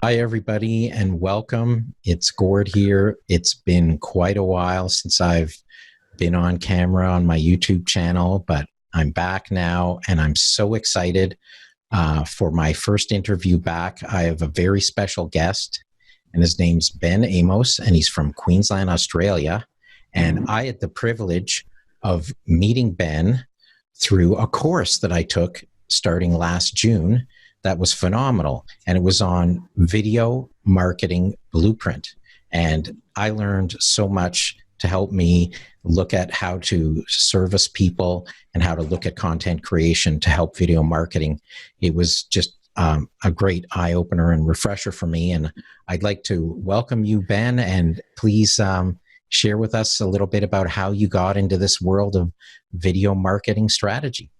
Hi, everybody, and welcome. It's Gord here. It's been quite a while since I've been on camera on my YouTube channel, but I'm back now, and I'm so excited for my first interview back. I have a very special guest, and his name's Ben Amos, and he's from Queensland, Australia. And I had the privilege of meeting Ben through a course that I took starting last June. That was phenomenal. And it was on video marketing blueprint. And I learned so much to help me look at how to service people and how to look at content creation to help video marketing. It was just a great eye-opener and refresher for me. And I'd like to welcome you, Ben, and please share with us a little bit about how you got into this world of video marketing strategy.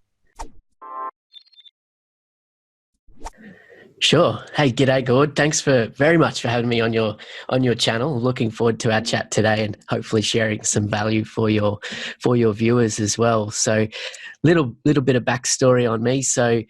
Sure. Hey, g'day, Gord. Thanks very much for having me on your channel. Looking forward to our chat today and hopefully sharing some value for your viewers as well. So, little bit of backstory on me. So,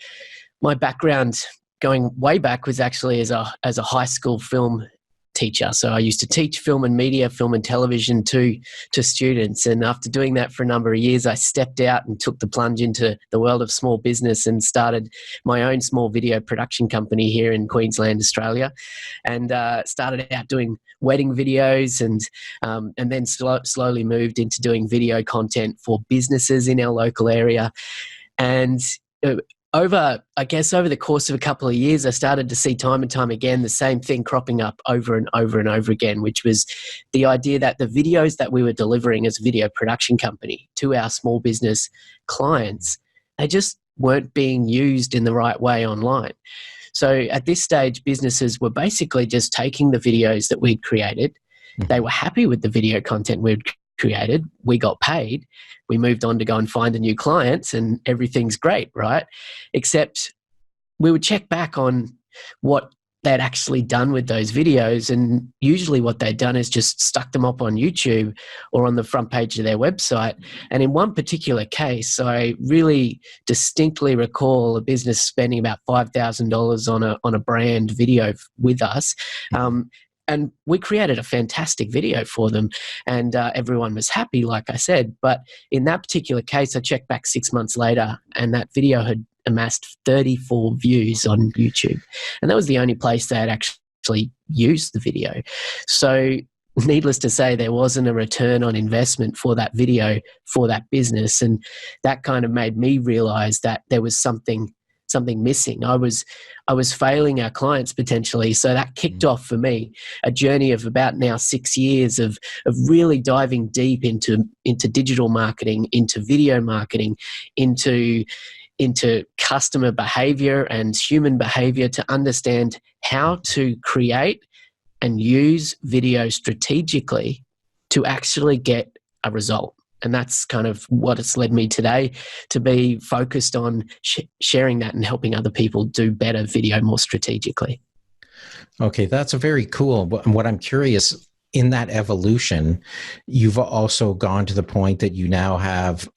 my background going way back was actually as a high school film teacher. So I used to teach film and media, film and television to students. And after doing that for a number of years, I stepped out and took the plunge into the world of small business and started my own small video production company here in Queensland, Australia, and started out doing wedding videos and then slowly moved into doing video content for businesses in our local area. And over the course of a couple of years, I started to see time and time again the same thing cropping up over and over and over again, which was the idea that the videos that we were delivering as a video production company to our small business clients, they just weren't being used in the right way online. So at this stage, businesses were basically just taking the videos that we'd created. They were happy with the video content we'd created. We got paid. We moved on to go and find a new clients and everything's great, right? Except we would check back on what they'd actually done with those videos, and usually what they'd done is just stuck them up on YouTube or on the front page of their website. And in one particular case, I really distinctly recall a business spending about $5,000 on a brand video with us. And we created a fantastic video for them, and everyone was happy, like I said. But in that particular case, I checked back 6 months later, and that video had amassed 34 views on YouTube. And that was the only place they had actually used the video. So needless to say, there wasn't a return on investment for that video for that business. And that kind of made me realize that there was something missing. I was failing our clients potentially. So that kicked off for me a journey of about now 6 years of really diving deep into digital marketing, into video marketing, into customer behavior and human behavior to understand how to create and use video strategically to actually get a result. And that's kind of what it's led me today to be focused on sharing that and helping other people do better video more strategically. Okay, that's very cool. What I'm curious, in that evolution, you've also gone to the point that you now have,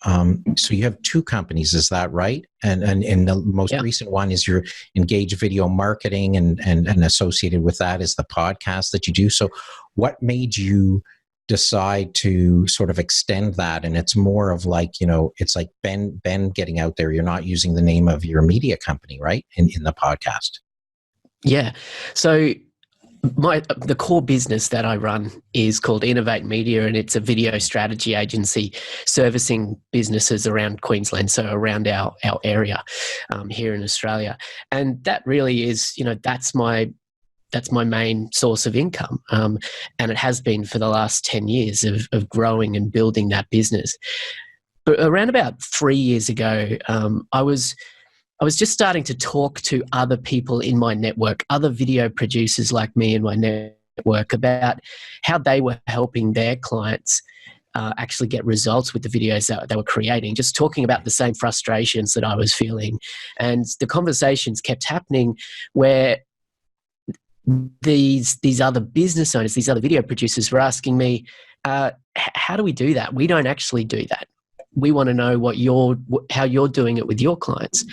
so you have two companies, is that right? And the most recent one is your Engage Video Marketing, and associated with that is the podcast that you do. So what made you decide to sort of extend that? And it's more of like, it's like Ben getting out there. You're not using the name of your media company, right? In the podcast. Yeah. So the core business that I run is called Innovate Media, and it's a video strategy agency servicing businesses around Queensland, so around our area here in Australia. And that really is, that's my main source of income. And it has been for the last 10 years of growing and building that business. But around about 3 years ago, I was just starting to talk to other people in my network, other video producers like me in my network, about how they were helping their clients actually get results with the videos that they were creating, just talking about the same frustrations that I was feeling. And the conversations kept happening where these other business owners, these other video producers were asking me, how do we do that? We don't actually do that. We want to know how you're doing it with your clients.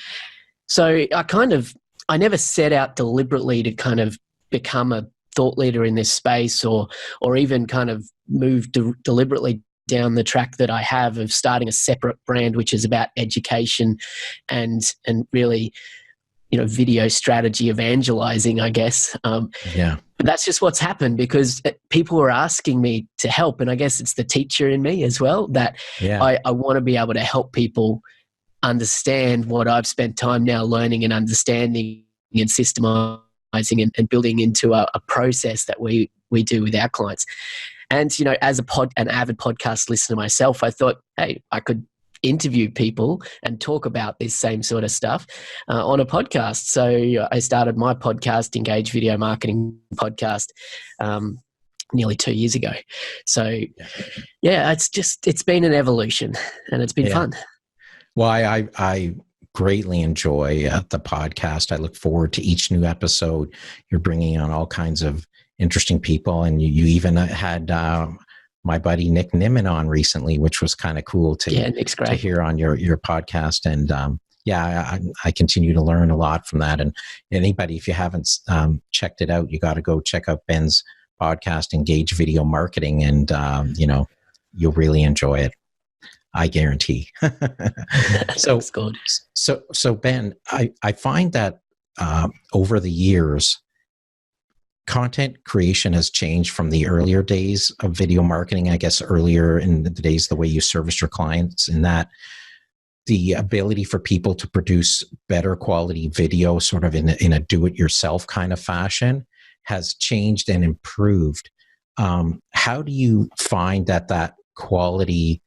So I never set out deliberately to kind of become a thought leader in this space, or even kind of move deliberately down the track that I have of starting a separate brand, which is about education and really, video strategy evangelizing, I guess. Yeah. But that's just what's happened because people were asking me to help. And I guess it's the teacher in me as well, that I want to be able to help people understand what I've spent time now learning and understanding and systemizing and building into a process that we do with our clients. And, as an avid podcast listener myself, I thought, hey, I could interview people and talk about this same sort of stuff on a podcast. So I started my podcast, Engage Video Marketing Podcast, nearly 2 years ago. So yeah, it's been an evolution and it's been fun. Well, I greatly enjoy the podcast. I look forward to each new episode. You're bringing on all kinds of interesting people, and you even had my buddy Nick Nimmin on recently, which was kind of cool to hear on your podcast. And I continue to learn a lot from that. And anybody, if you haven't checked it out, you got to go check out Ben's podcast, Engage Video Marketing, and you'll really enjoy it. I guarantee. So Ben, I find that over the years, content creation has changed from the earlier days of video marketing. I guess earlier in the days, the way you serviced your clients, in that the ability for people to produce better quality video sort of in a do-it-yourself kind of fashion has changed and improved. How do you find that quality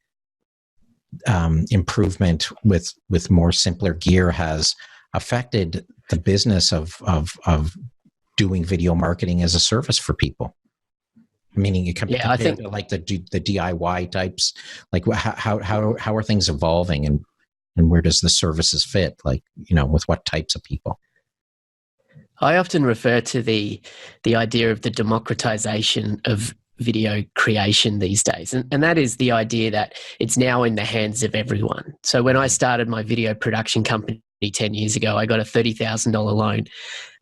improvement with more simpler gear has affected the business of doing video marketing as a service for people? Meaning, you can I think to like the DIY types. Like, how are things evolving, and where does the services fit? Like, with what types of people? I often refer to the idea of the democratization of video creation these days. And that is the idea that it's now in the hands of everyone. So when I started my video production company 10 years ago, I got a $30,000 loan,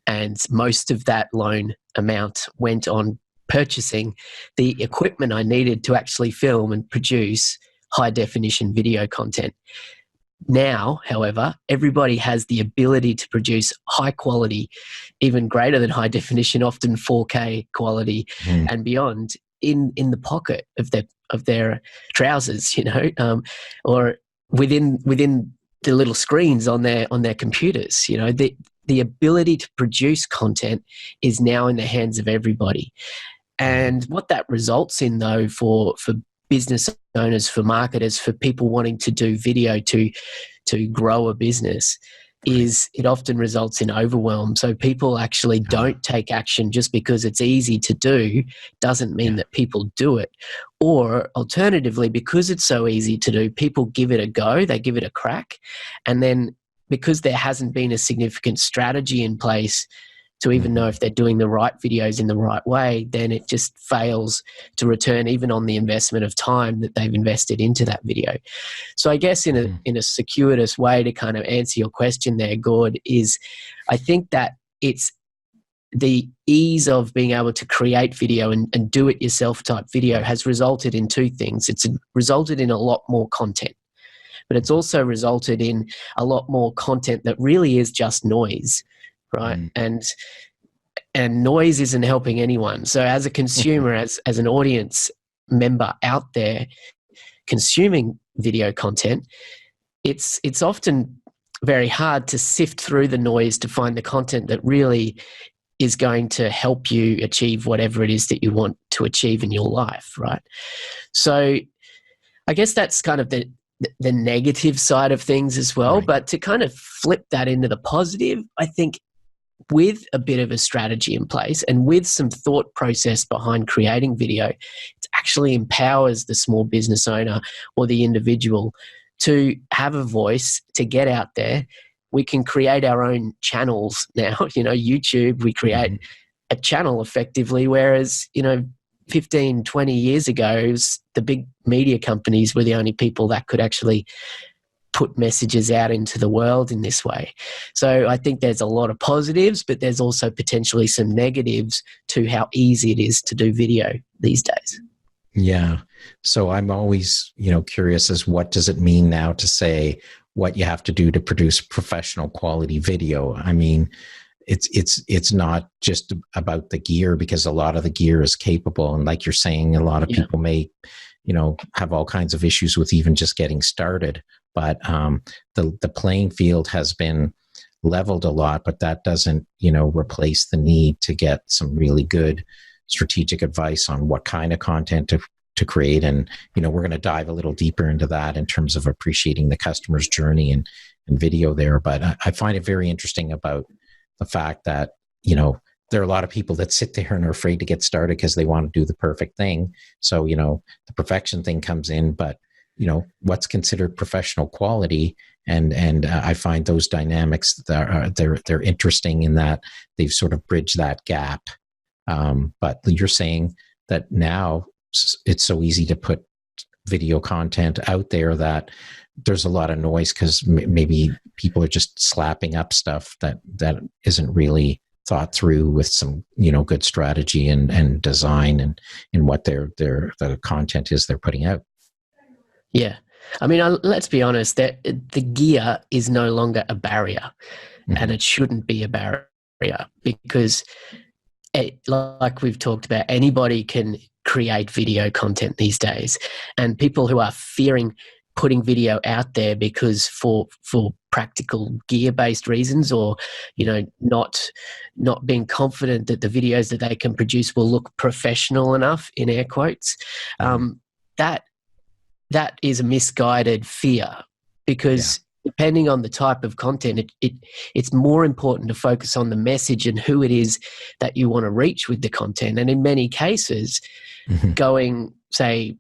and most of that loan amount went on purchasing the equipment I needed to actually film and produce high definition video content. Now, however, everybody has the ability to produce high quality, even greater than high definition, often 4K quality and beyond, in the pocket of their trousers, or within the little screens on their computers. The ability to produce content is now in the hands of everybody. And what that results in, though, for business owners, for marketers, for people wanting to do video to grow a business, is it often results in overwhelm. So people actually don't take action just because it's easy to do, doesn't mean that people do it. Or alternatively, because it's so easy to do, people give it a go, they give it a crack, and then because there hasn't been a significant strategy in place to even know if they're doing the right videos in the right way, then it just fails to return even on the investment of time that they've invested into that video. So I guess in a circuitous way to kind of answer your question there, Gord, is I think that it's the ease of being able to create video and do it yourself type video has resulted in two things. It's resulted in a lot more content, but it's also resulted in a lot more content that really is just noise, right? And noise isn't helping anyone. So as a consumer, as an audience member out there consuming video content, it's often very hard to sift through the noise to find the content that really is going to help you achieve whatever it is that you want to achieve in your life, right? So I guess that's kind of the negative side of things as well. Right. But to kind of flip that into the positive, I think with a bit of a strategy in place and with some thought process behind creating video, it actually empowers the small business owner or the individual to have a voice, to get out there. We can create our own channels now. YouTube, we create a channel effectively, whereas, 15, 20 years ago, the big media companies were the only people that could actually put messages out into the world in this way. So I think there's a lot of positives, but there's also potentially some negatives to how easy it is to do video these days. Yeah. So I'm always, curious as what does it mean now to say what you have to do to produce professional quality video? I mean, it's not just about the gear, because a lot of the gear is capable. And like you're saying, a lot of people may, have all kinds of issues with even just getting started. But the playing field has been leveled a lot, but that doesn't, replace the need to get some really good strategic advice on what kind of content to create. And, we're going to dive a little deeper into that in terms of appreciating the customer's journey and video there. But I find it very interesting about the fact that, there are a lot of people that sit there and are afraid to get started because they want to do the perfect thing. So, the perfection thing comes in, but, what's considered professional quality. And I find those dynamics that they're interesting in that they've sort of bridged that gap. But you're saying that now it's so easy to put video content out there that there's a lot of noise because maybe people are just slapping up stuff that isn't really thought through with some, good strategy and design and what the content is they're putting out. Yeah. I mean, let's be honest, that the gear is no longer a barrier, and it shouldn't be a barrier, because like we've talked about, anybody can create video content these days, and people who are fearing putting video out there because for practical gear-based reasons, or not being confident that the videos that they can produce will look professional enough, in air quotes, that is a misguided fear, because depending on the type of content, it's more important to focus on the message and who it is that you want to reach with the content. And in many cases, going, say,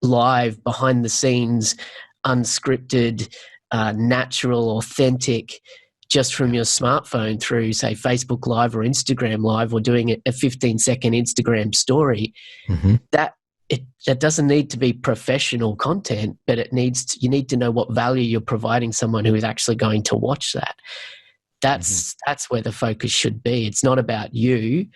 live, behind the scenes, unscripted, natural, authentic, just from your smartphone through, say, Facebook Live or Instagram Live, or doing a 15-second Instagram story, that doesn't need to be professional content, but you need to know what value you're providing someone who is actually going to watch that. That's where the focus should be. It's not about you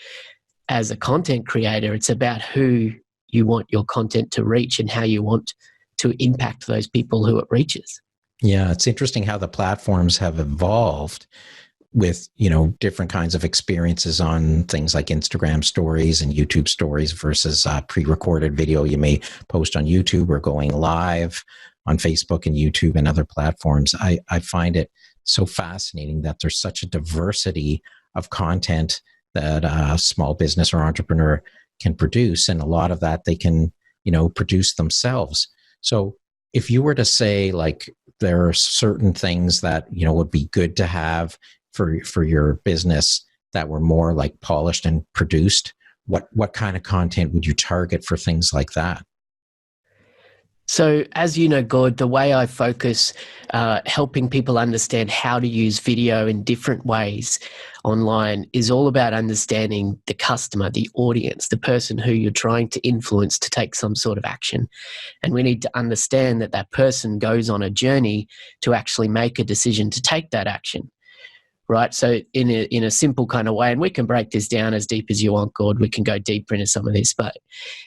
as a content creator. It's about who you want your content to reach and how you want to impact those people who it reaches. Yeah, it's interesting how the platforms have evolved with, different kinds of experiences on things like Instagram stories and YouTube stories versus pre-recorded video you may post on YouTube, or going live on Facebook and YouTube and other platforms. I find it so fascinating that there's such a diversity of content that a small business or entrepreneur can produce. And a lot of that they can, produce themselves. So if you were to say, like, there are certain things that, would be good to have for your business that were more like polished and produced, what kind of content would you target for things like that? So, as you know, Gord, the way I focus helping people understand how to use video in different ways online is all about understanding the customer, the audience, the person who you're trying to influence to take some sort of action. And we need to understand that person goes on a journey to actually make a decision to take that action. Right. So in a simple kind of way, and we can break this down as deep as you want, Gord, we can go deeper into some of this, but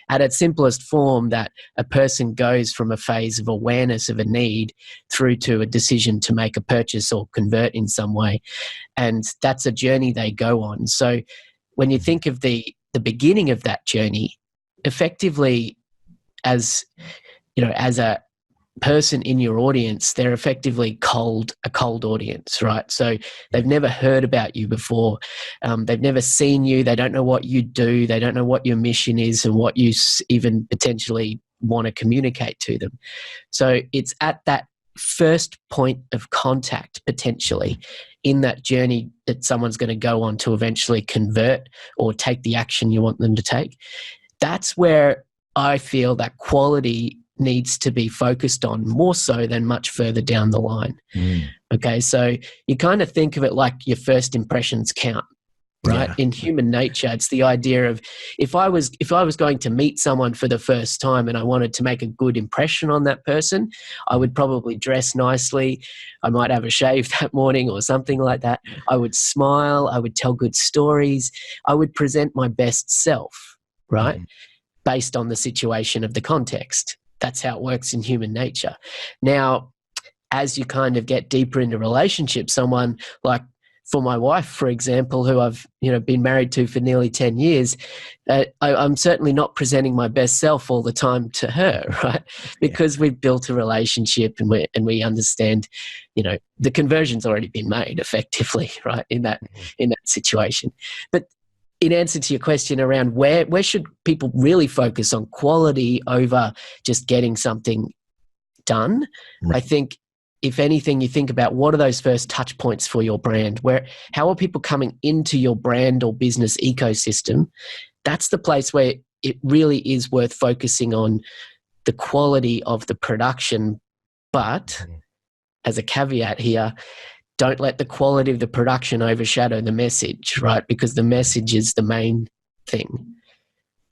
at its simplest form, that a person goes from a phase of awareness of a need through to a decision to make a purchase or convert in some way. And that's a journey they go on. So when you think of the beginning of that journey, effectively, as a person in your audience, they're effectively a cold audience, right? So they've never heard about you before. They've never seen you. They don't know what you do. They don't know what your mission is and what you even potentially want to communicate to them. So it's at that first point of contact, potentially, in that journey that someone's going to go on to eventually convert or take the action you want them to take. That's where I feel that quality needs to be focused on more so than much further down the line. Okay, so you kind of think of it like your first impressions count. right? Yeah. In human nature, it's the idea of if I was going to meet someone for the first time and I wanted to make a good impression on that person, I would probably dress nicely. I might have a shave that morning or something like that. I would smile. I would tell good stories. I would present my best self, right? Mhm. Based on the situation of the context. That's how it works in human nature. Now, as you kind of get deeper into relationships, someone like, for my wife, for example, who I've been married to for nearly 10 years, I'm certainly not presenting my best self all the time to her, right? Because we've built a relationship and we understand, the conversion's already been made effectively, right, in that situation. But in answer to your question around where should people really focus on quality over just getting something done, Right. I think if anything, you think about what are those first touch points for your brand? How are people coming into your brand or business ecosystem? That's the place where it really is worth focusing on the quality of the production. But as a caveat here, don't let the quality of the production overshadow the message, right? Because the message is the main thing.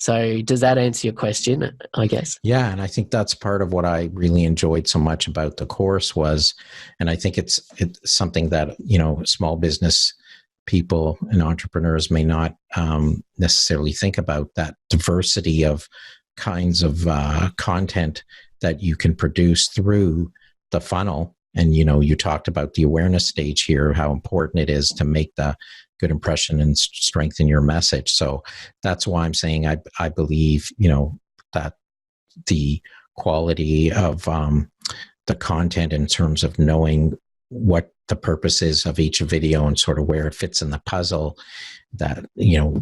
So does that answer your question, I guess? Yeah, and I think that's part of what I really enjoyed so much about the course was, and I think it's something that, small business people and entrepreneurs may not necessarily think about, that diversity of kinds of content that you can produce through the funnel. And, you talked about the awareness stage here, how important it is to make the good impression and strengthen your message. So that's why I'm saying I believe, that the quality of the content in terms of knowing what the purpose is of each video and sort of where it fits in the puzzle, that,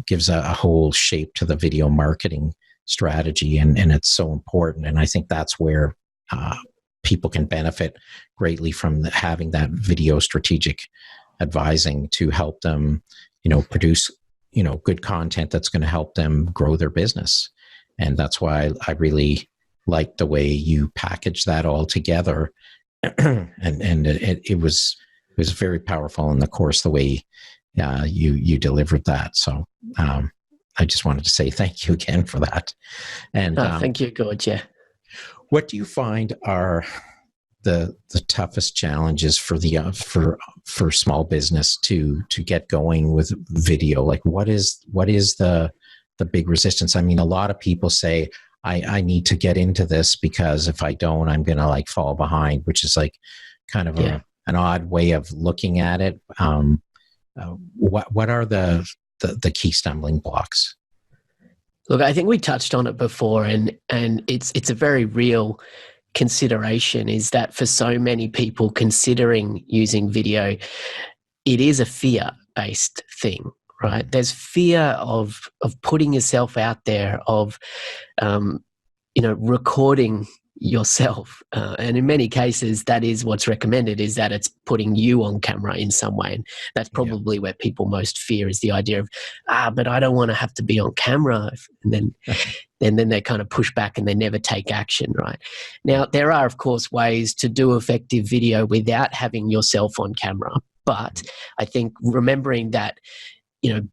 gives a whole shape to the video marketing strategy. And it's so important. And I think that's where people can benefit greatly from having that video strategic advising to help them, produce, good content that's going to help them grow their business. And that's why I really like the way you package that all together. and it was very powerful in the course, the way you delivered that. So I just wanted to say thank you again for that. And thank you, Gord. Yeah. What do you find are the toughest challenges for the for small business to get going with video? Like what is the big resistance? I mean, a lot of people say, I need to get into this because if I don't, I'm going to fall behind, which is kind of an odd way of looking at it. What are the key stumbling blocks? Look, I think we touched on it before, and it's a very real consideration, is that for so many people considering using video, it is a fear-based thing, right? There's fear of putting yourself out there, of recording yourself, and in many cases that is what's recommended, is that it's putting you on camera in some way. And that's probably where people most fear, is the idea of but I don't want to have to be on camera, and then they kind of push back and they never take action. Right now, there are of course ways to do effective video without having yourself on camera, but I think remembering that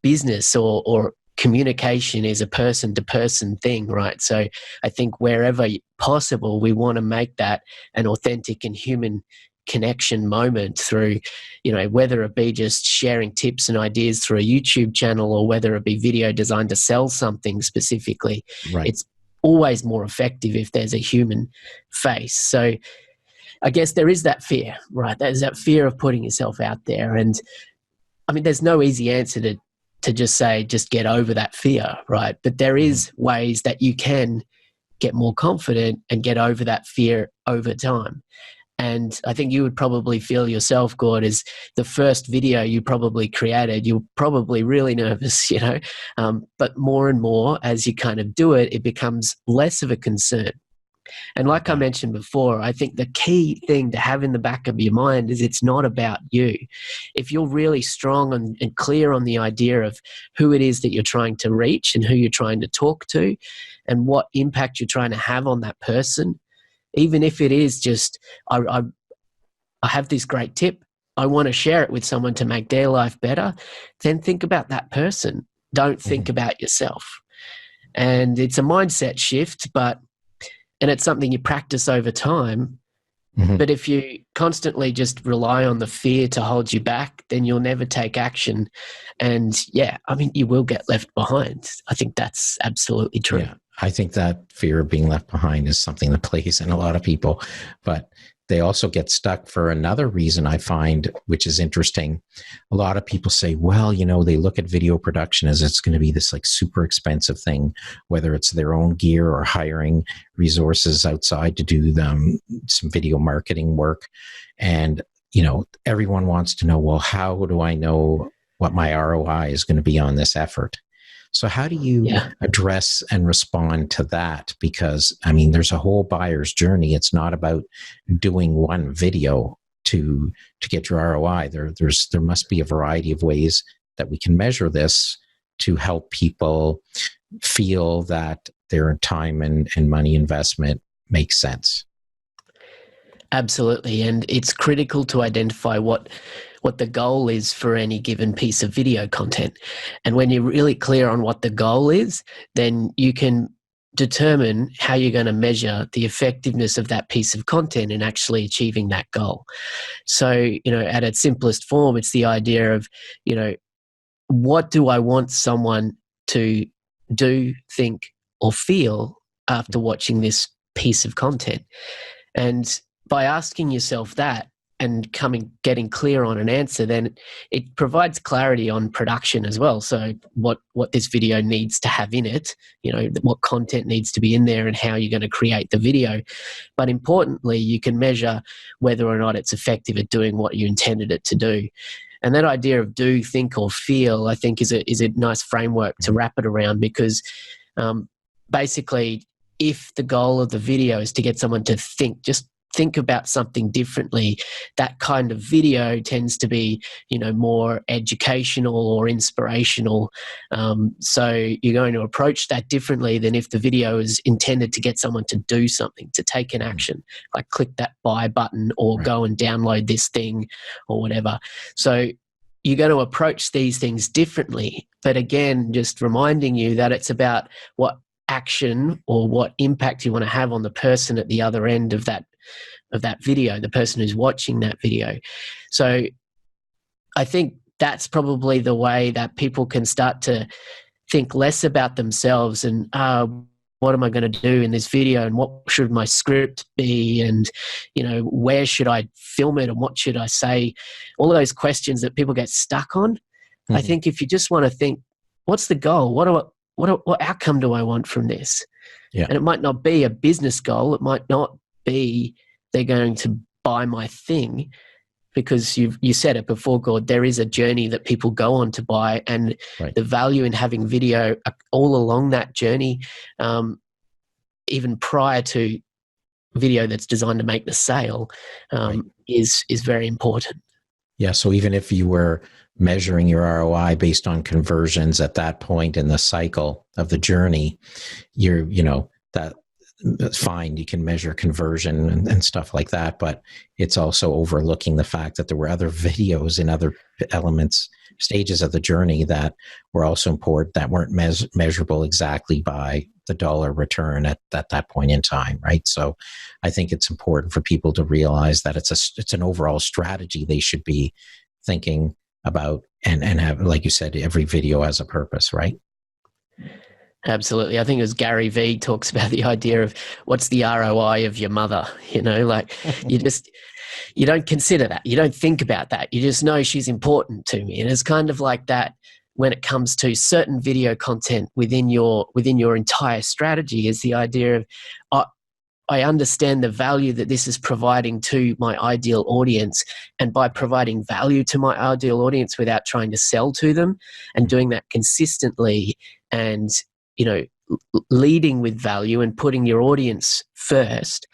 business or communication is a person-to-person thing, right? So I think wherever possible, we want to make that an authentic and human connection moment through, whether it be just sharing tips and ideas through a YouTube channel, or whether it be video designed to sell something specifically. Right. It's always more effective if there's a human face. So I guess there is that fear, right? There's that fear of putting yourself out there. And I mean, there's no easy answer to just say, just get over that fear, right? But there is ways that you can get more confident and get over that fear over time. And I think you would probably feel yourself, Gord, is the first video you probably created, you're probably really nervous, but more and more as you kind of do it, it becomes less of a concern. And like I mentioned before, I think the key thing to have in the back of your mind is it's not about you. If you're really strong and clear on the idea of who it is that you're trying to reach and who you're trying to talk to and what impact you're trying to have on that person, even if it is just, I have this great tip, I want to share it with someone to make their life better, then think about that person. Don't think about yourself. And it's a mindset shift, and it's something you practice over time. But if you constantly just rely on the fear to hold you back, then you'll never take action. And yeah, I mean, you will get left behind. I think that's absolutely true. Yeah, I think that fear of being left behind is something that plays in a lot of people, but they also get stuck for another reason I find, which is interesting. A lot of people say, well, they look at video production as it's going to be this like super expensive thing, whether it's their own gear or hiring resources outside to do some video marketing work. And, everyone wants to know, well, how do I know what my ROI is going to be on this effort? So how do you address and respond to that? Because, I mean, there's a whole buyer's journey. It's not about doing one video to get your ROI. There must be a variety of ways that we can measure this to help people feel that their time and money investment makes sense. Absolutely. And it's critical to identify what the goal is for any given piece of video content. And when you're really clear on what the goal is, then you can determine how you're going to measure the effectiveness of that piece of content in actually achieving that goal. So, at its simplest form, it's the idea of, what do I want someone to do, think, or feel after watching this piece of content? And by asking yourself that and getting clear on an answer, then it provides clarity on production as well. So what this video needs to have in it, what content needs to be in there and how you're going to create the video. But importantly, you can measure whether or not it's effective at doing what you intended it to do. And that idea of do, think, or feel, I think is a nice framework to wrap it around, because basically, if the goal of the video is to get someone to think about something differently, that kind of video tends to be, more educational or inspirational. So you're going to approach that differently than if the video is intended to get someone to do something, to take an action, like click that buy button or go and download this thing or whatever. So you're going to approach these things differently. But again, just reminding you that it's about what action or what impact you want to have on the person at the other end of that video, the person who's watching that video. So I think that's probably the way that people can start to think less about themselves and what am I going to do in this video, and what should my script be, and where should I film it, and what should I say, all of those questions that people get stuck on. I think if you just want to think, what's the goal, what outcome do I want from this? And it might not be a business goal, it might not be they're going to buy my thing, because you said it before, Gord, there is a journey that people go on to buy, and the value in having video all along that journey, even prior to video that's designed to make the sale, is very important. Yeah, so even if you were measuring your ROI based on conversions at that point in the cycle of the journey, that's fine. You can measure conversion and stuff like that, but it's also overlooking the fact that there were other videos in other stages of the journey that were also important, that weren't measurable exactly by the dollar return at that point in time, right? So I think it's important for people to realize that it's an overall strategy they should be thinking about, and have, like you said, every video has a purpose, right? Absolutely. I think it was Gary Vee talks about the idea of what's the ROI of your mother, you don't consider that. You don't think about that. You just know she's important to me. And it's kind of like that when it comes to certain video content within your entire strategy, is the idea of, I understand the value that this is providing to my ideal audience, and by providing value to my ideal audience without trying to sell to them, and doing that consistently, and leading with value and putting your audience first,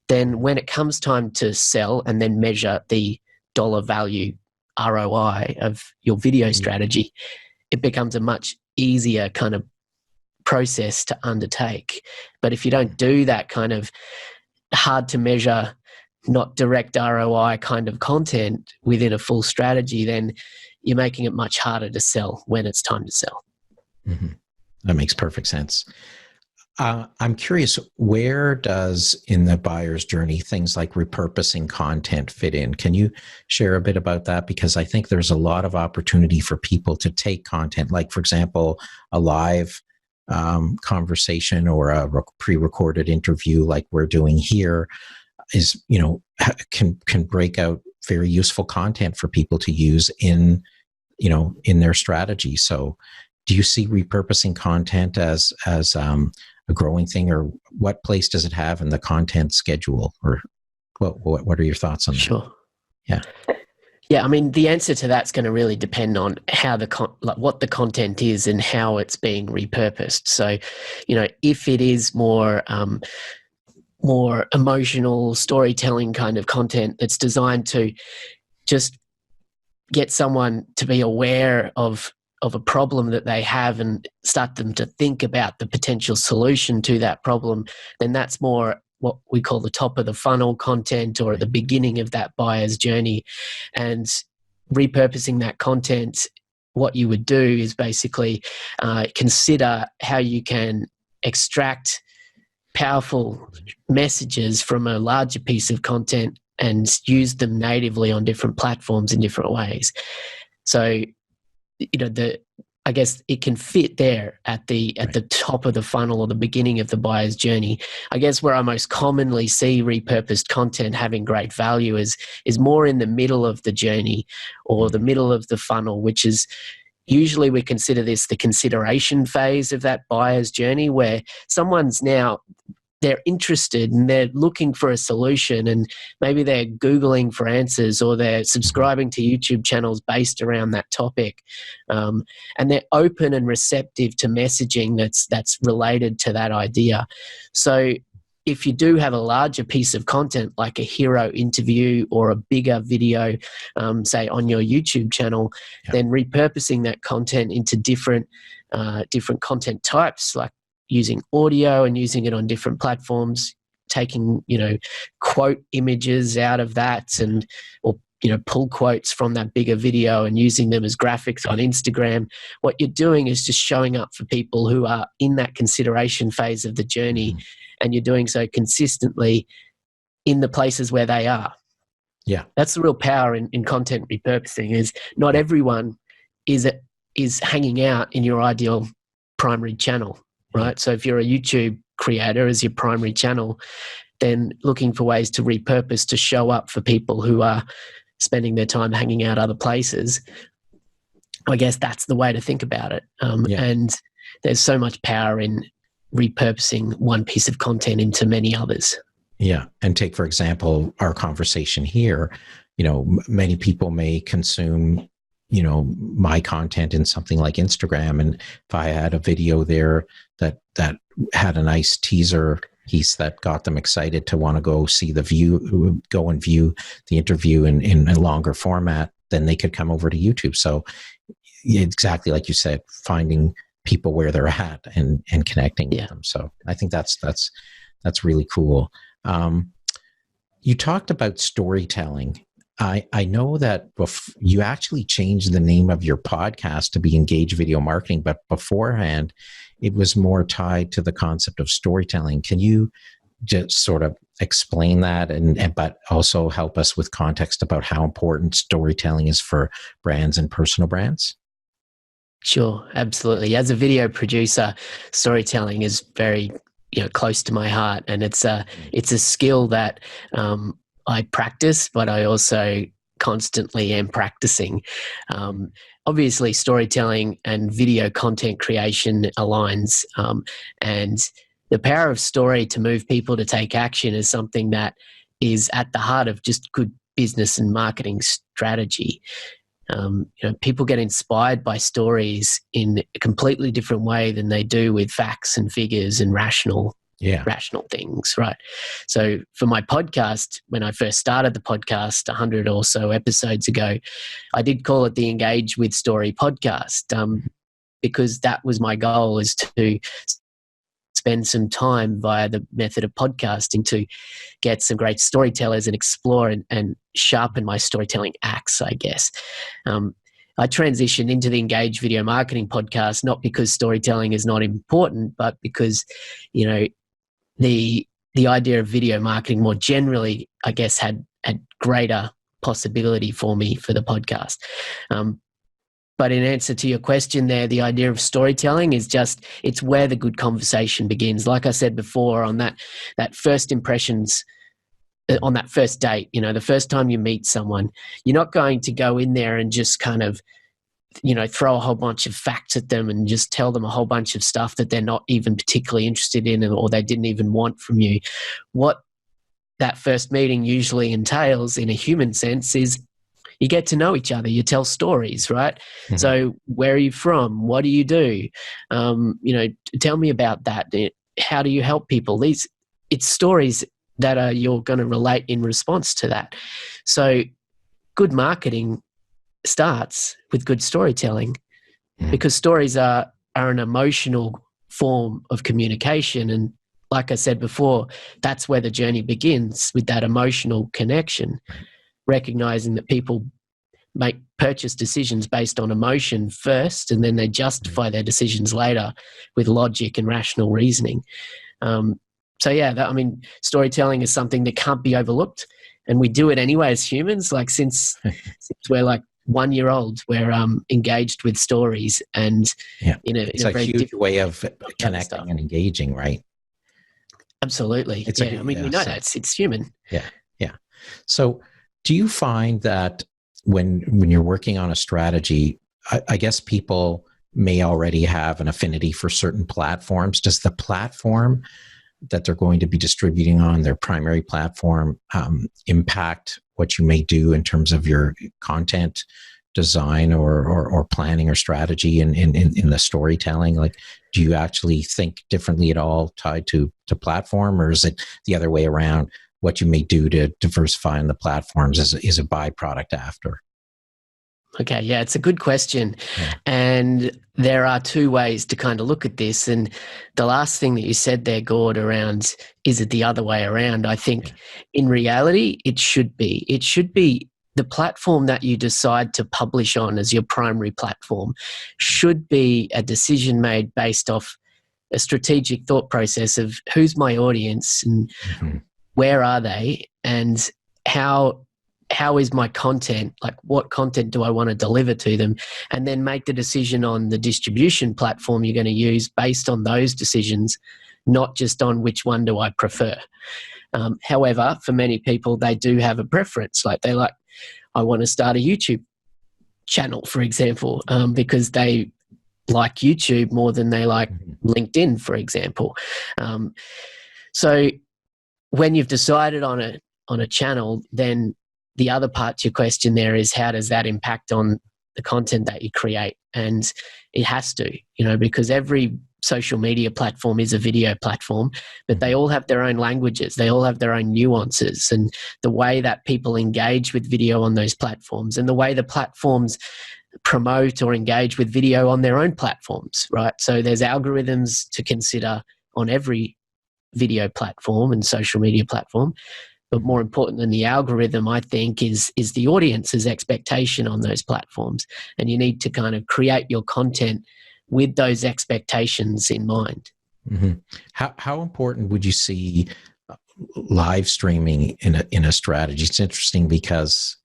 then when it comes time to sell and then measure the dollar value ROI of your video strategy, it becomes a much easier kind of process to undertake. But if you don't do that kind of hard to measure not direct ROI kind of content within a full strategy, then you're making it much harder to sell when it's time to sell. Mm-hmm. That makes perfect sense. I'm curious, where does in the buyer's journey things like repurposing content fit in? Can you share a bit about that? Because I think there's a lot of opportunity for people to take content, like, for example, a live conversation or a pre-recorded interview like we're doing here is, can break out very useful content for people to use in their strategy. So do you see repurposing content as a growing thing, or what place does it have in the content schedule, or what are your thoughts on that? Sure. Yeah. Yeah, I mean, the answer to that's going to really depend on how what the content is and how it's being repurposed. So, if it is more emotional storytelling kind of content that's designed to just get someone to be aware of a problem that they have and start them to think about the potential solution to that problem, then that's more what we call the top of the funnel content, or at the beginning of that buyer's journey. And repurposing that content, what you would do is basically consider how you can extract powerful messages from a larger piece of content and use them natively on different platforms in different ways. So, I guess it can fit there at the top of the funnel or the beginning of the buyer's journey. I guess where I most commonly see repurposed content having great value is more in the middle of the journey or the middle of the funnel, which is usually, we consider this the consideration phase of that buyer's journey, where someone's now, they're interested and they're looking for a solution, and maybe they're Googling for answers, or they're subscribing to YouTube channels based around that topic. And they're open and receptive to messaging that's related to that idea. So if you do have a larger piece of content, like a hero interview or a bigger video, say on your YouTube channel, then repurposing that content into different content types, like using audio and using it on different platforms, taking, quote images out of that or pull quotes from that bigger video and using them as graphics on Instagram. What you're doing is just showing up for people who are in that consideration phase of the journey, and you're doing so consistently in the places where they are. Yeah. That's the real power in content repurposing, is not everyone is hanging out in your ideal primary channel. Right. So if you're a YouTube creator as your primary channel, then looking for ways to repurpose to show up for people who are spending their time hanging out other places, I guess that's the way to think about it. And there's so much power in repurposing one piece of content into many others. Yeah. And take, for example, our conversation here, many people may consume my content in something like Instagram. And if I had a video there that had a nice teaser piece that got them excited to want to go and view the interview in a longer format, then they could come over to YouTube. So exactly like you said, finding people where they're at and connecting with them. So I think that's really cool. You talked about storytelling. I know that you actually changed the name of your podcast to be Engage Video Marketing, but beforehand, it was more tied to the concept of storytelling. Can you just sort of explain that, but also help us with context about how important storytelling is for brands and personal brands? Sure, absolutely. As a video producer, storytelling is very close to my heart, and it's a skill that I practice, but I also constantly am practicing. Obviously, storytelling and video content creation aligns, and the power of story to move people to take action is something that is at the heart of just good business and marketing strategy. People get inspired by stories in a completely different way than they do with facts and figures and rational things, right? So for my podcast, when I first started the podcast 100 or so episodes ago, I did call it the Engage with Story podcast, because that was my goal, is to spend some time via the method of podcasting to get some great storytellers and explore and sharpen my storytelling axe, I guess. I transitioned into the Engage Video Marketing podcast, not because storytelling is not important, but because, you know, the idea of video marketing more generally, I guess, had greater possibility for me for the podcast. But in answer to your question there, the idea of storytelling is just, it's where the good conversation begins. Like I said before, on that first impressions, on that first date, you know, the first time you meet someone, you're not going to go in there and just kind of, you know, throw a whole bunch of facts at them and just tell them a whole bunch of stuff that they're not even particularly interested in or they didn't even want from you. What that first meeting usually entails in a human sense is you get to know each other. You tell stories, right? Mm-hmm. So where are you from? What do you do? You know, tell me about that. How do you help people? It's stories that you're going to relate in response to that. So good marketing starts with good storytelling, because stories are an emotional form of communication. And like I said before, that's where the journey begins, with that emotional connection. Recognizing that people make purchase decisions based on emotion first, and then they justify their decisions later with logic and rational reasoning. So yeah, I mean, storytelling is something that can't be overlooked, and we do it anyway as humans. Like since we're like 1 year old, we're engaged with stories, and it's a very huge way of connecting and engaging, right? Absolutely. We know that it's human. Yeah. So do you find that when you're working on a strategy, I guess people may already have an affinity for certain platforms. Does the platform that they're going to be distributing on, their primary platform, impact what you may do in terms of your content design or planning or strategy in the storytelling? Like, do you actually think differently at all tied to platform, or is it the other way around? What you may do to diversify in the platforms is a byproduct after? Okay, yeah, it's a good question. Yeah. And there are two ways to kind of look at this. And the last thing that you said there, Gord, around, is it the other way around? I think in reality, it should be. It should be the platform that you decide to publish on as your primary platform should be a decision made based off a strategic thought process of who's my audience and where are they, and how is my content, like what content do I want to deliver to them, and then make the decision on the distribution platform you're going to use based on those decisions, not just on which one do I prefer. However, for many people, they do have a preference. Like I want to start a YouTube channel, for example, because they like YouTube more than they like LinkedIn, for example. So when you've decided on a channel, then the other part to your question there is, how does that impact on the content that you create? And it has to, because every social media platform is a video platform, but they all have their own languages. They all have their own nuances, and the way that people engage with video on those platforms, and the way the platforms promote or engage with video on their own platforms, right? So there's algorithms to consider on every video platform and social media platform. But more important than the algorithm, I think, is the audience's expectation on those platforms. And you need to kind of create your content with those expectations in mind. Mm-hmm. How important would you see live streaming in a strategy? It's interesting because,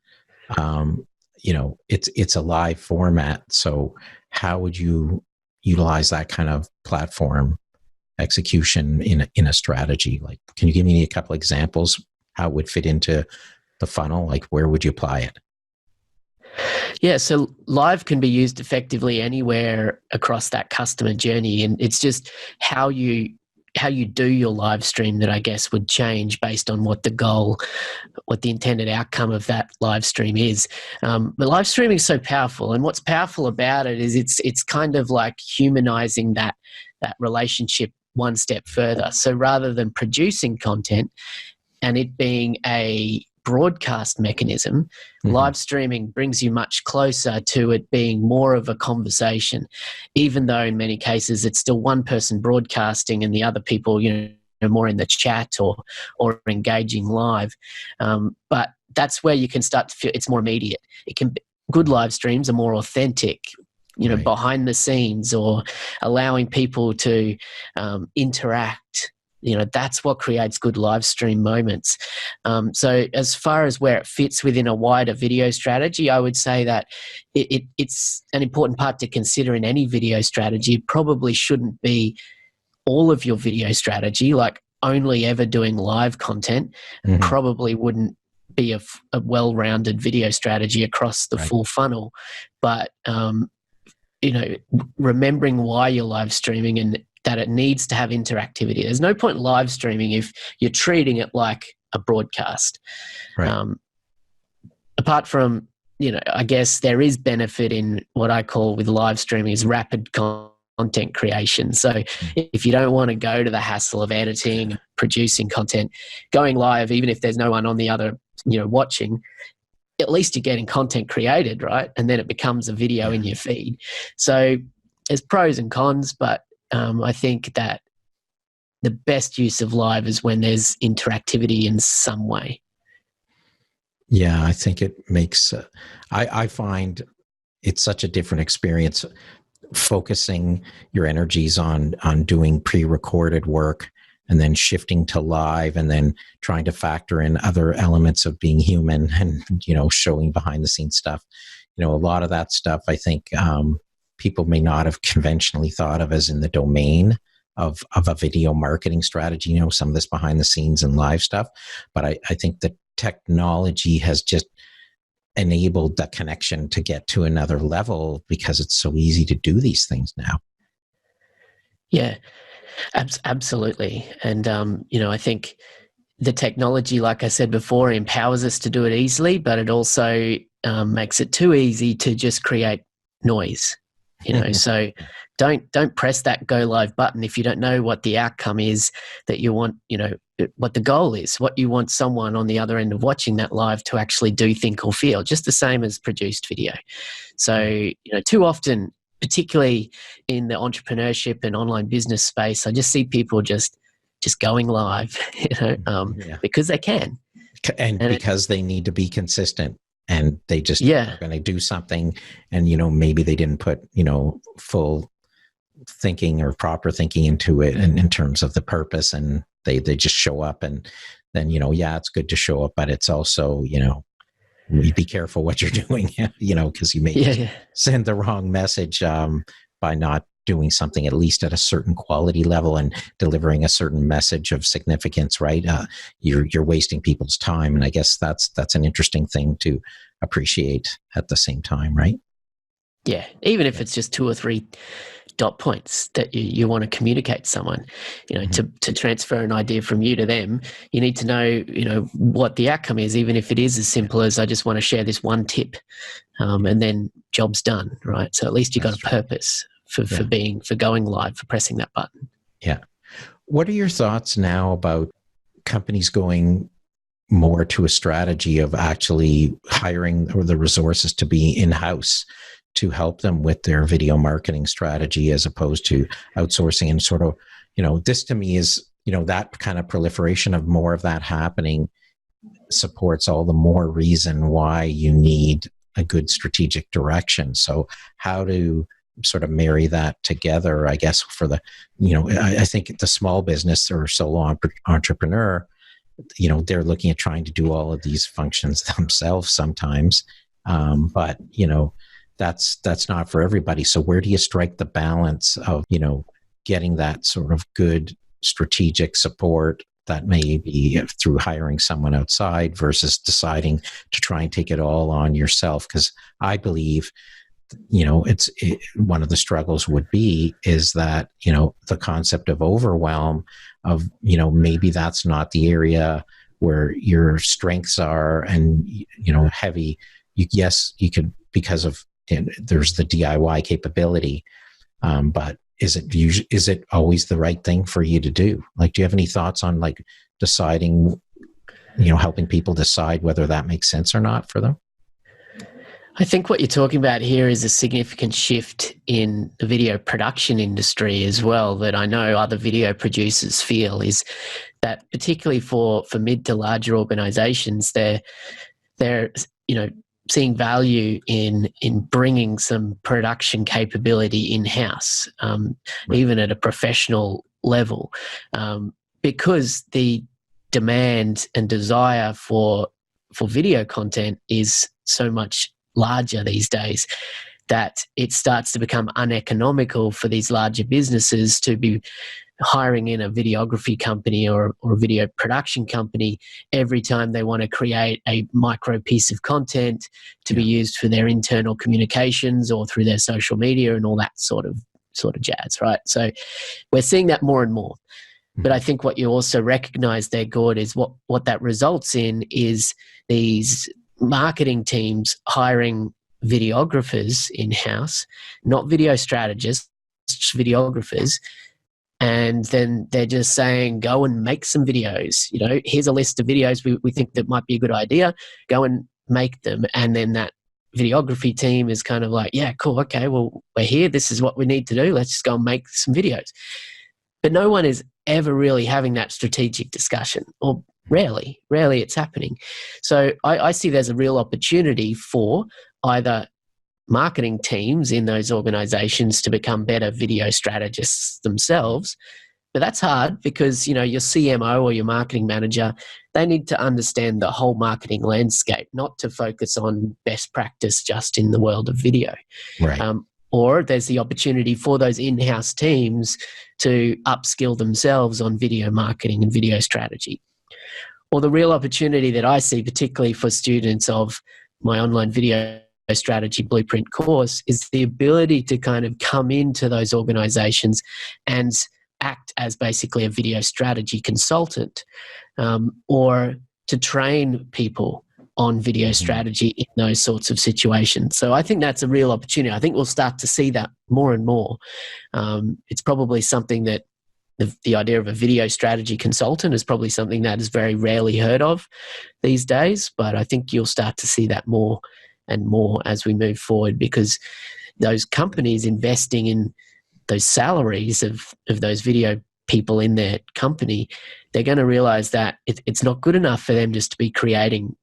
it's a live format. So how would you utilize that kind of platform execution in a strategy? Like, can you give me a couple examples? How it would fit into the funnel? Like, where would you apply it? Yeah, so live can be used effectively anywhere across that customer journey, and it's just how you do your live stream that I guess would change based on what the intended outcome of that live stream is. But live streaming is so powerful, and what's powerful about it is it's kind of like humanizing that relationship one step further. So rather than producing content and it being a broadcast mechanism, live streaming brings you much closer to it being more of a conversation, even though in many cases it's still one person broadcasting and the other people, more in the chat or engaging live. But that's where you can start to feel it's more immediate. Good live streams are more authentic, right, behind the scenes, or allowing people to interact. That's what creates good live stream moments. So as far as where it fits within a wider video strategy, I would say that it's an important part to consider in any video strategy. It probably shouldn't be all of your video strategy, like only ever doing live content. Probably wouldn't be a well-rounded video strategy across the full funnel. But, remembering why you're live streaming and that it needs to have interactivity. There's no point live streaming if you're treating it like a broadcast. Right. Apart from, I guess there is benefit in what I call with live streaming is rapid content creation. So if you don't want to go to the hassle of editing and producing content, going live, even if there's no one on the other, watching, at least you're getting content created, right? And then it becomes a video in your feed. So there's pros and cons, but I think that the best use of live is when there's interactivity in some way. Yeah, I think it makes, I find it's such a different experience focusing your energies on doing pre-recorded work and then shifting to live and then trying to factor in other elements of being human and, showing behind the scenes stuff. A lot of that stuff, I think, people may not have conventionally thought of as in the domain of a video marketing strategy, some of this behind the scenes and live stuff. But I think that technology has just enabled that connection to get to another level because it's so easy to do these things now. Yeah, absolutely. And, I think the technology, like I said before, empowers us to do it easily, but it also makes it too easy to just create noise. So don't press that go live button if you don't know what the outcome is that you want, what the goal is, what you want someone on the other end of watching that live to actually do, think, or feel, just the same as produced video. So, too often, particularly in the entrepreneurship and online business space, I just see people just going live, because they can. And because they need to be consistent. And they just are going to do something and, maybe they didn't put, full thinking or proper thinking into it in terms of the purpose, and they just show up and then, it's good to show up, but it's also, be careful what you're doing, because you may send the wrong message by not doing something at least at a certain quality level and delivering a certain message of significance, right? You're wasting people's time. And I guess that's an interesting thing to appreciate at the same time, right? Yeah. Even if it's just 2 or 3 dot points that you want to communicate to someone, to transfer an idea from you to them, you need to know, what the outcome is, even if it is as simple as I just want to share this one tip, and then job's done, right? So at least you got a purpose for going live, for pressing that button. Yeah. What are your thoughts now about companies going more to a strategy of actually hiring or the resources to be in-house to help them with their video marketing strategy as opposed to outsourcing? And sort of, this to me is, that kind of proliferation of more of that happening supports all the more reason why you need a good strategic direction. So how to sort of marry that together, I guess, for the, I think the small business or solo entrepreneur, they're looking at trying to do all of these functions themselves sometimes. But, that's not for everybody. So where do you strike the balance of, getting that sort of good strategic support that may be through hiring someone outside versus deciding to try and take it all on yourself? Because I believe, one of the struggles would be is that, the concept of overwhelm of, maybe that's not the area where your strengths are and, heavy. Yes, you could, because of, there's the DIY capability, but is it always the right thing for you to do? Like, do you have any thoughts on like deciding helping people decide whether that makes sense or not for them? I think what you're talking about here is a significant shift in the video production industry as well, that I know other video producers feel, is that particularly for mid to larger organizations, they're seeing value in bringing some production capability in-house, even at a professional level, because the demand and desire for video content is so much larger these days that it starts to become uneconomical for these larger businesses to be hiring in a videography company or a video production company every time they want to create a micro piece of content to be used for their internal communications or through their social media and all that sort of jazz, right? So we're seeing that more and more. But I think what you also recognize there, Gord, is what that results in is these marketing teams hiring videographers in-house, not video strategists, videographers, and then they're just saying, go and make some videos. Here's a list of videos we think that might be a good idea. Go and make them. And then that videography team is kind of like, yeah, cool, okay, well, we're here. This is what we need to do. Let's just go and make some videos. But no one is ever really having that strategic discussion, or rarely it's happening. So I see there's a real opportunity for either marketing teams in those organizations to become better video strategists themselves. But that's hard because, your CMO or your marketing manager, they need to understand the whole marketing landscape, not to focus on best practice just in the world of video. Right. Or there's the opportunity for those in-house teams to upskill themselves on video marketing and video strategy. Or the real opportunity that I see, particularly for students of my online video strategy blueprint course, is the ability to kind of come into those organizations and act as basically a video strategy consultant, or to train people on video strategy in those sorts of situations. So I think that's a real opportunity. I think we'll start to see that more and more. It's probably something that the idea of a video strategy consultant is probably something that is very rarely heard of these days, but I think you'll start to see that more and more as we move forward, because those companies investing in those salaries of those video people in their company, they're going to realize that it's not good enough for them just to be creating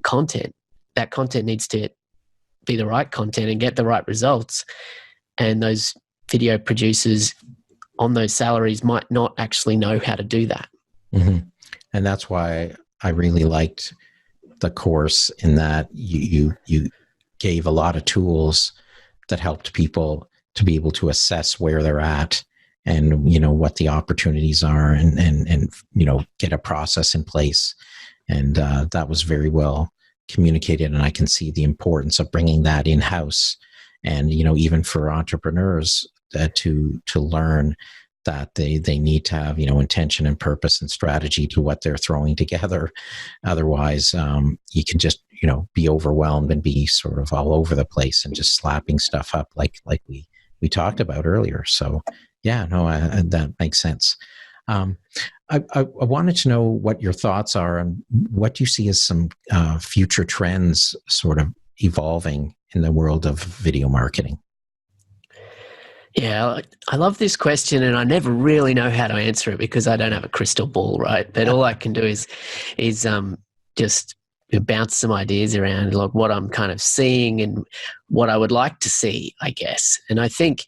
content. That content needs to be the right content and get the right results. And those video producers on those salaries might not actually know how to do that. Mm-hmm. And that's why I really liked the course, in that you gave a lot of tools that helped people to be able to assess where they're at and, what the opportunities are, and get a process in place. And that was very well communicated. And I can see the importance of bringing that in-house. And, even for entrepreneurs to learn that they need to have, intention and purpose and strategy to what they're throwing together. Otherwise, you can just, be overwhelmed and be sort of all over the place and just slapping stuff up like we talked about earlier. So yeah, no, that makes sense. I wanted to know what your thoughts are and what you see as some future trends sort of evolving in the world of video marketing. Yeah, I love this question, and I never really know how to answer it because I don't have a crystal ball, right? But all I can do is just bounce some ideas around, like what I'm kind of seeing and what I would like to see, I guess. And I think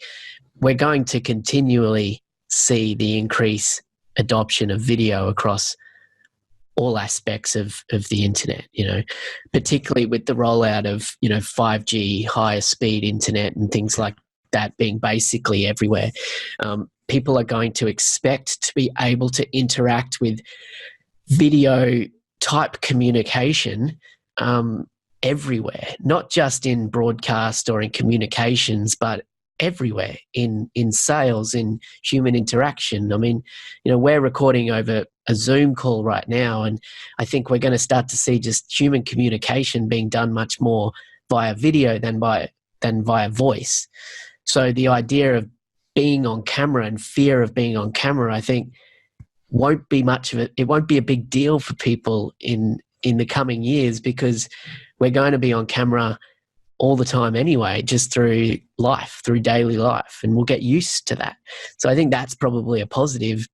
we're going to continually see the increased adoption of video across all aspects of the internet, particularly with the rollout of, 5G, higher speed internet and things like that being basically everywhere. People are going to expect to be able to interact with video type communication everywhere, not just in broadcast or in communications, but everywhere in sales, in human interaction. I mean, we're recording over a Zoom call right now, and I think we're going to start to see just human communication being done much more via video than via voice. So the idea of being on camera and fear of being on camera, I think won't be much of it. It won't be a big deal for people in the coming years, because we're going to be on camera all the time anyway, just through life, through daily life, and we'll get used to that. So I think that's probably a positive,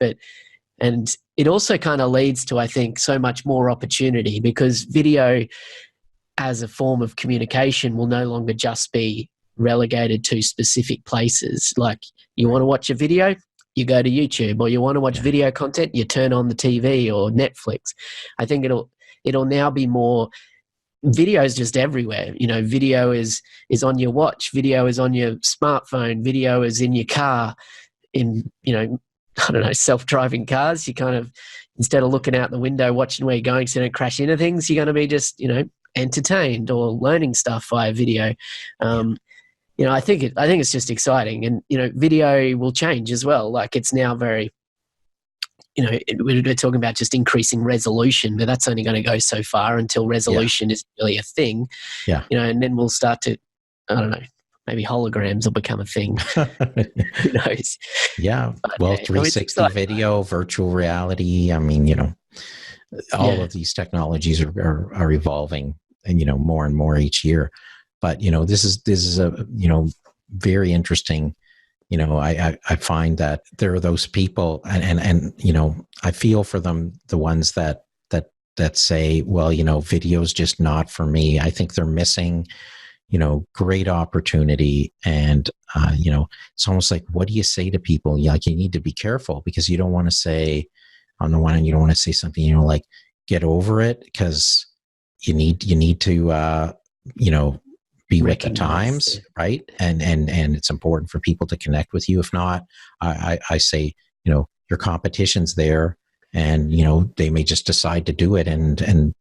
and it also kind of leads to, I think, so much more opportunity, because video as a form of communication will no longer just be relegated to specific places. Like, you want to watch a video, you go to YouTube, or you want to watch video content, you turn on the TV or Netflix. I think it'll now be more. Video is just everywhere. Video is on your watch, video is on your smartphone, video is in your car, in, I don't know, self-driving cars. You kind of, instead of looking out the window, watching where you're going so you don't crash into things, you're going to be just, entertained or learning stuff via video. I think it's just exciting, and, video will change as well. Like, it's now very, we're talking about just increasing resolution, but that's only going to go so far until resolution is really a thing. Yeah. And then we'll start to, I don't know, maybe holograms will become a thing. Who knows? Yeah. Well, 360 video, virtual reality. I mean, all of these technologies are evolving, and, more and more each year. But, this is a, very interesting. I find that there are those people, and I feel for them, the ones that say, well, video's just not for me. I think they're missing, great opportunity. And, it's almost like, what do you say to people? Like, you need to be careful, because you don't want to say, on the one hand, you don't want to say something, like, get over it, because you need to, be with the times, right? And it's important for people to connect with you. If not, I say, your competition's there, and, they may just decide to do it. And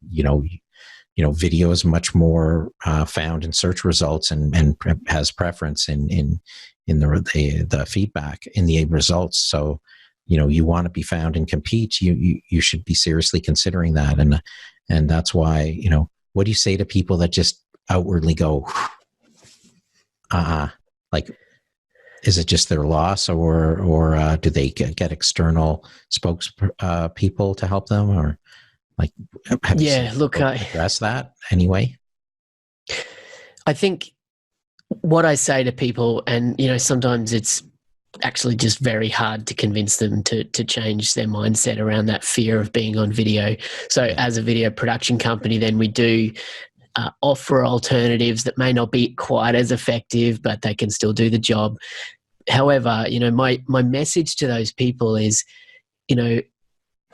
video is much more found in search results, and has preference in the feedback in the results. So, you want to be found and compete. You should be seriously considering that. And that's why, what do you say to people that just outwardly go, like, is it just their loss, or do they get external people to help them, or like, address that anyway? I think what I say to people, and, sometimes it's actually just very hard to convince them to change their mindset around that fear of being on video. So as a video production company, then we do offer alternatives that may not be quite as effective, but they can still do the job. However, my message to those people is,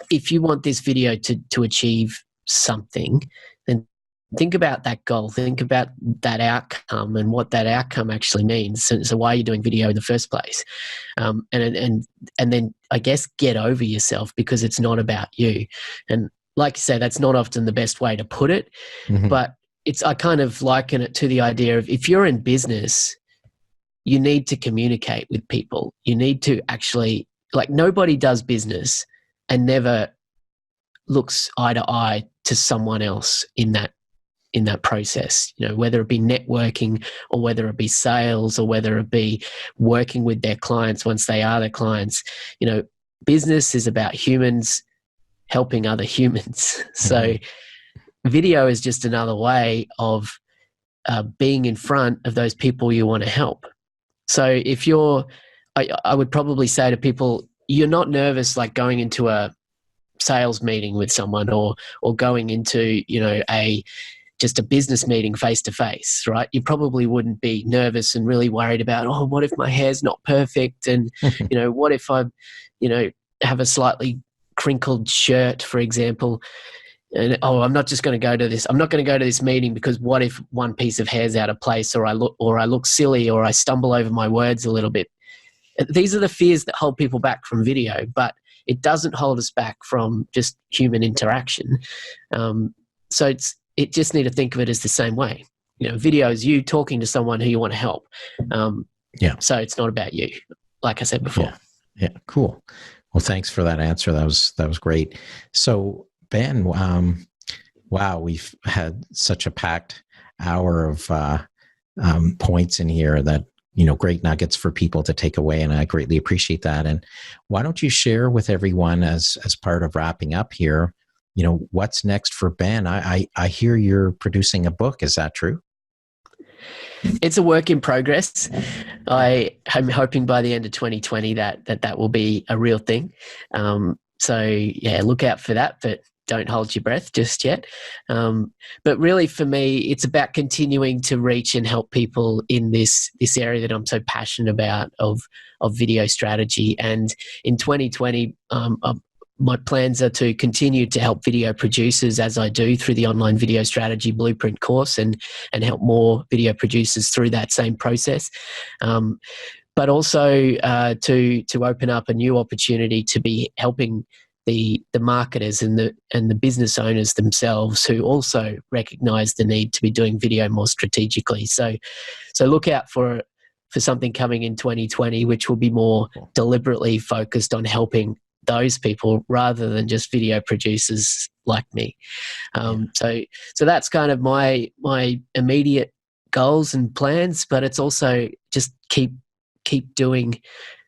if you want this video to achieve something, then think about that goal, think about that outcome, and what that outcome actually means. So why are you doing video in the first place? And then, I guess, get over yourself, because it's not about you. And like you say, that's not often the best way to put it, but I kind of liken it to the idea of, if you're in business, you need to communicate with people. You need to actually, like, nobody does business and never looks eye to eye to someone else in that process, whether it be networking, or whether it be sales, or whether it be working with their clients once they are their clients. Business is about humans helping other humans. So video is just another way of being in front of those people you want to help. So if I would probably say to people, you're not nervous, like, going into a sales meeting with someone, or going into, just a business meeting face to face, right? You probably wouldn't be nervous and really worried about, oh, what if my hair's not perfect? And, what if I, have a slightly crinkled shirt, for example? And, I'm not going to go to this meeting because what if one piece of hair's out of place, or I look silly, or I stumble over my words a little bit. These are the fears that hold people back from video, but it doesn't hold us back from just human interaction. So it just need to think of it as the same way. Video is you talking to someone who you want to help. So it's not about you, like I said before. Yeah. Cool. Well, thanks for that answer. That was great. So, Ben, wow, we've had such a packed hour of points in here that great nuggets for people to take away, and I greatly appreciate that. And why don't you share with everyone as part of wrapping up here, what's next for Ben? I hear you're producing a book. Is that true? It's a work in progress. I'm hoping by the end of 2020 that will be a real thing. So yeah, look out for that, but don't hold your breath just yet. But really for me, it's about continuing to reach and help people in this area that I'm so passionate about of video strategy. And in 2020, my plans are to continue to help video producers as I do through the online video strategy blueprint course, and help more video producers through that same process. But also to open up a new opportunity to be helping the marketers and the business owners themselves, who also recognize the need to be doing video more strategically. So look out for something coming in 2020, which will be more deliberately focused on helping those people rather than just video producers like me. So that's kind of my immediate goals and plans, but it's also just keep doing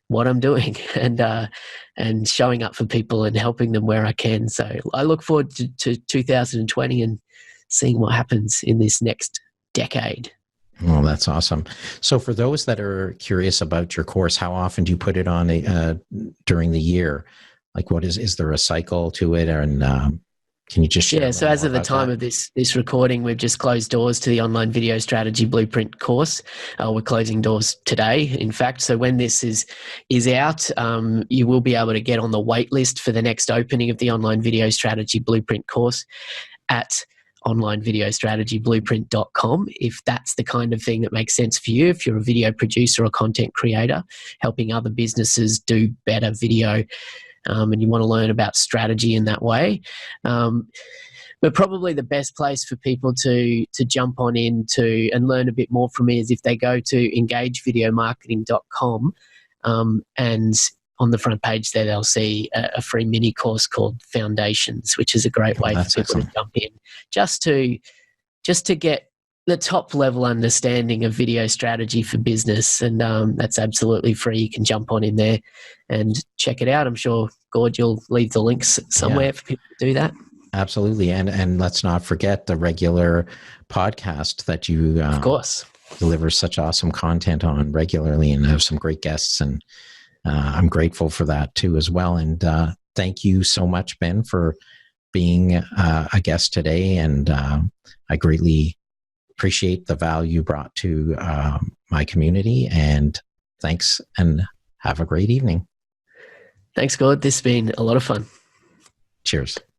what I'm doing and showing up for people and helping them where I can. So I look forward to 2020 and seeing what happens in this next decade. Oh, that's awesome. So for those that are curious about your course, how often do you put it on during the year? Like, what is there a cycle to it? And can you just share? Yeah, so as of the time of this recording, we've just closed doors to the online video strategy blueprint course. We're closing doors today, in fact. So when this is out, you will be able to get on the wait list for the next opening of the online video strategy blueprint course at onlinevideostrategyblueprint.com, if that's the kind of thing that makes sense for you, if you're a video producer or content creator helping other businesses do better video, and you want to learn about strategy in that way. But probably the best place for people to jump on into and learn a bit more from me is if they go to engagevideomarketing.com, and on the front page there they'll see a free mini course called Foundations, which is a great way for people to jump in just to get the top level understanding of video strategy for business. And that's absolutely free. You can jump on in there and check it out. I'm sure, Gord, you'll leave the links somewhere for people to do that. Absolutely. And let's not forget the regular podcast that you of course deliver such awesome content on regularly, and have some great guests. And I'm grateful for that too as well. And thank you so much, Ben, for being a guest today. And I greatly appreciate the value brought to my community. And thanks, and have a great evening. Thanks, Gord. This has been a lot of fun. Cheers.